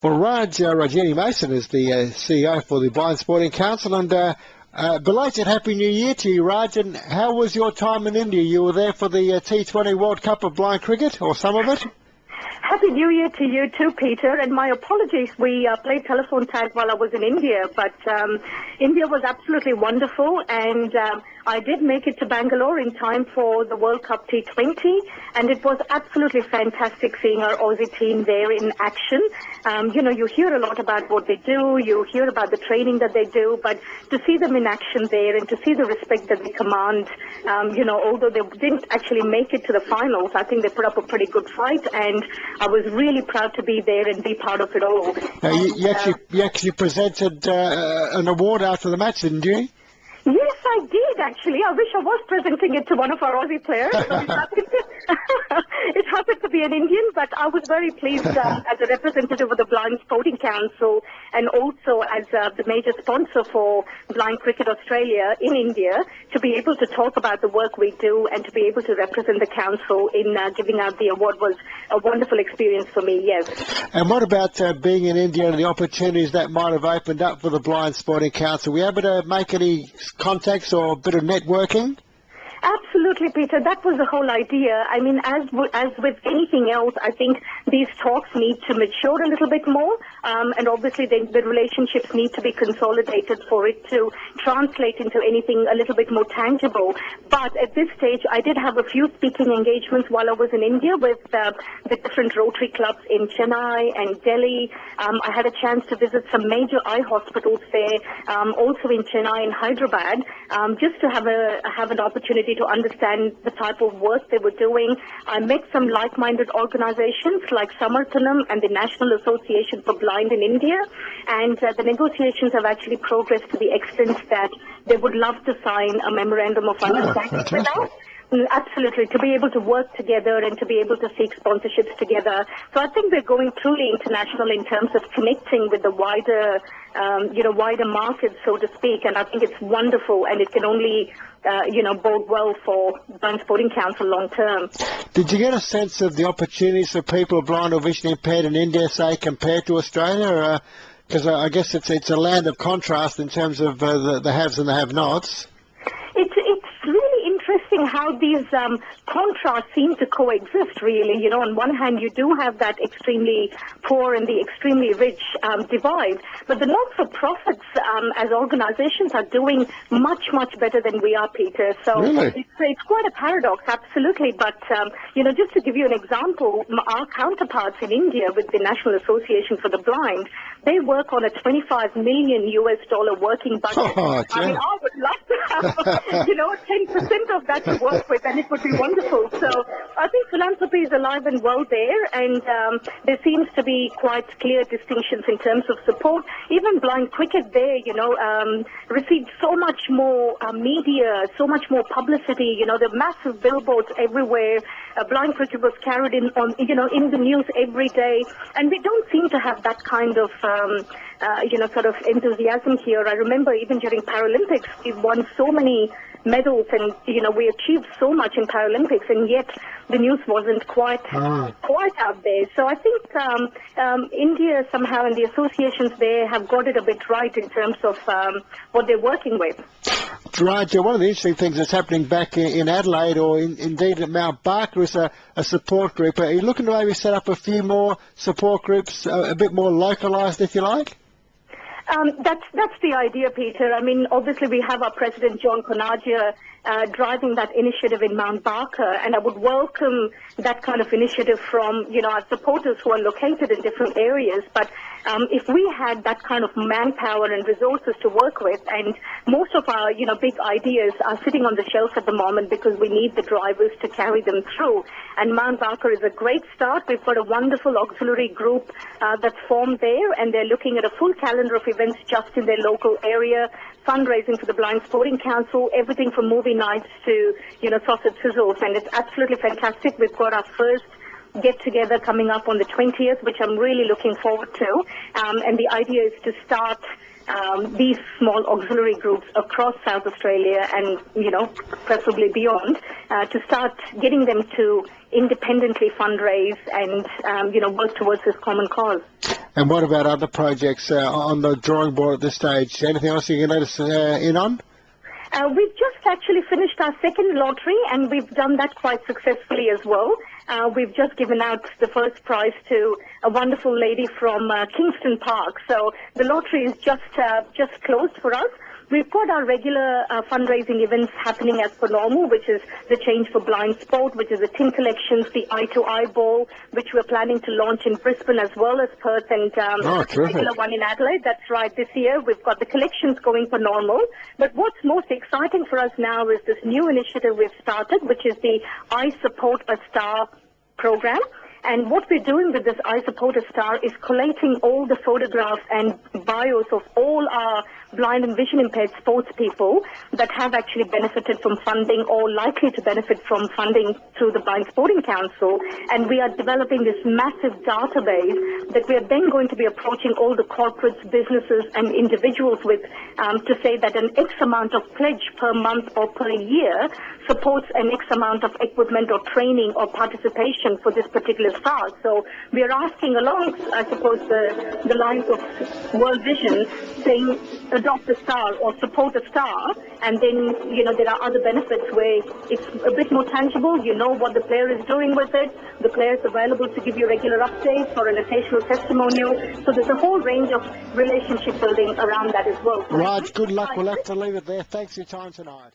Well, Rajini Vasan is the CEO for the Blind Sporting Council, and belated Happy New Year to you, Raj. And how was your time in India? You were there for the T20 World Cup of Blind Cricket, or some of it? Happy New Year to you too, Peter, and my apologies. We played telephone tag while I was in India, but India was absolutely wonderful, and I did make it to Bangalore in time for the World Cup T20, and it was absolutely fantastic seeing our Aussie team there in action. You hear a lot about what they do, you hear about the training that they do, but to see them in action there and to see the respect that they command, although they didn't actually make it to the finals, I think they put up a pretty good fight, and I was really proud to be there and be part of it all. Now, you actually presented an award after the match, didn't you? Yes, I did, actually. I wish I was presenting it to one of our Aussie players. It happened to be an Indian, but I was very pleased as a representative of the Blind Sporting Council and also as the major sponsor for Blind Cricket Australia in India to be able to talk about the work we do and to be able to represent the council in giving out the award was a wonderful experience for me, yes. And what about being in India and the opportunities that might have opened up for the Blind Sporting Council? Were you able to make any contacts or a bit of networking? Absolutely, Peter. That was the whole idea. I mean, as with anything else, I think these talks need to mature a little bit more, and obviously the relationships need to be consolidated for it to translate into anything a little bit more tangible. But at this stage, I did have a few speaking engagements while I was in India with the different Rotary clubs in Chennai and Delhi. I had a chance to visit some major eye hospitals there, also in Chennai and Hyderabad, just to have an opportunity to understand the type of work they were doing. I met some like-minded organizations like Samarthanam and the National Association for Blind in India, and the negotiations have actually progressed to the extent that they would love to sign a memorandum of understanding with us. Absolutely, to be able to work together and to be able to seek sponsorships together. So I think we're going truly international in terms of connecting with the wider market, so to speak. And I think it's wonderful, and it can only, bode well for Blind Sporting Council long term. Did you get a sense of the opportunities for people blind or vision impaired in India, say, compared to Australia? Because I guess it's a land of contrast in terms of the haves and the have-nots. It's really interesting how these contrasts seem to coexist, really. On one hand, you do have that extremely poor and the extremely rich divide, but the not-for-profits as organizations are doing much, much better than we are, Peter. So really? It's quite a paradox, absolutely. But, just to give you an example, our counterparts in India with the National Association for the Blind, they work on a $25 million working budget. Oh, I mean, I would love to have, 10% of that to work with, and it would be wonderful. So I think philanthropy is alive and well there, and there seems to be quite clear distinctions in terms of support. Even blind cricket there, received so much more media, so much more publicity. The massive billboards everywhere. Blind cricket was carried in the news every day, and we don't seem to have that kind of sort of enthusiasm here. I remember even during Paralympics, we won so many medals, and we achieved so much in Paralympics, and yet the news wasn't quite out there. So I think India somehow and the associations there have got it a bit right in terms of what they're working with. Right. One of the interesting things that's happening back in Adelaide, or indeed at Mount Barker, is a support group. Are you looking to maybe set up a few more support groups, a bit more localised, if you like? That's the idea, Peter. I mean, obviously we have our President John Conagia driving that initiative in Mount Barker, and I would welcome that kind of initiative from, our supporters who are located in different areas. But if we had that kind of manpower and resources to work with, and most of our, big ideas are sitting on the shelf at the moment because we need the drivers to carry them through. And Mount Barker is a great start. We've got a wonderful auxiliary group that's formed there, and they're looking at a full calendar of events just in their local area, fundraising for the Blind Sporting Council, everything from movie nights to, sausage sizzles, and it's absolutely fantastic. We've got our first get-together coming up on the 20th, which I'm really looking forward to, and the idea is to start these small auxiliary groups across South Australia and, preferably beyond, to start getting them to, independently fundraise and, work towards this common cause. And what about other projects on the drawing board at this stage? Anything else you can let us in on? We've just actually finished our second lottery, and we've done that quite successfully as well. We've just given out the first prize to a wonderful lady from Kingston Park. So the lottery is just closed for us. We've got our regular fundraising events happening as per normal, which is the Change for Blind Sport, which is the tin collections, the Eye to Eyeball, which we're planning to launch in Brisbane as well as Perth, and a particular one in Adelaide. That's right, this year we've got the collections going for normal. But what's most exciting for us now is this new initiative we've started, which is the I Support a Star program. And what we're doing with this I Support a Star is collating all the photographs and bios of all our blind and vision impaired sports people that have actually benefited from funding or likely to benefit from funding through the Blind Sporting Council. And we are developing this massive database that we are then going to be approaching all the corporates, businesses and individuals with to say that an X amount of pledge per month or per year supports an X amount of equipment or training or participation for this particular star. So we are asking along, I suppose, the lines of World Vision, saying adopt a star or support a star, and then, there are other benefits where it's a bit more tangible. You know what the player is doing with it. The player is available to give you regular updates or an occasional testimonial. So there's a whole range of relationship building around that as well. Raj, good luck. We'll have to leave it there. Thanks for your time tonight.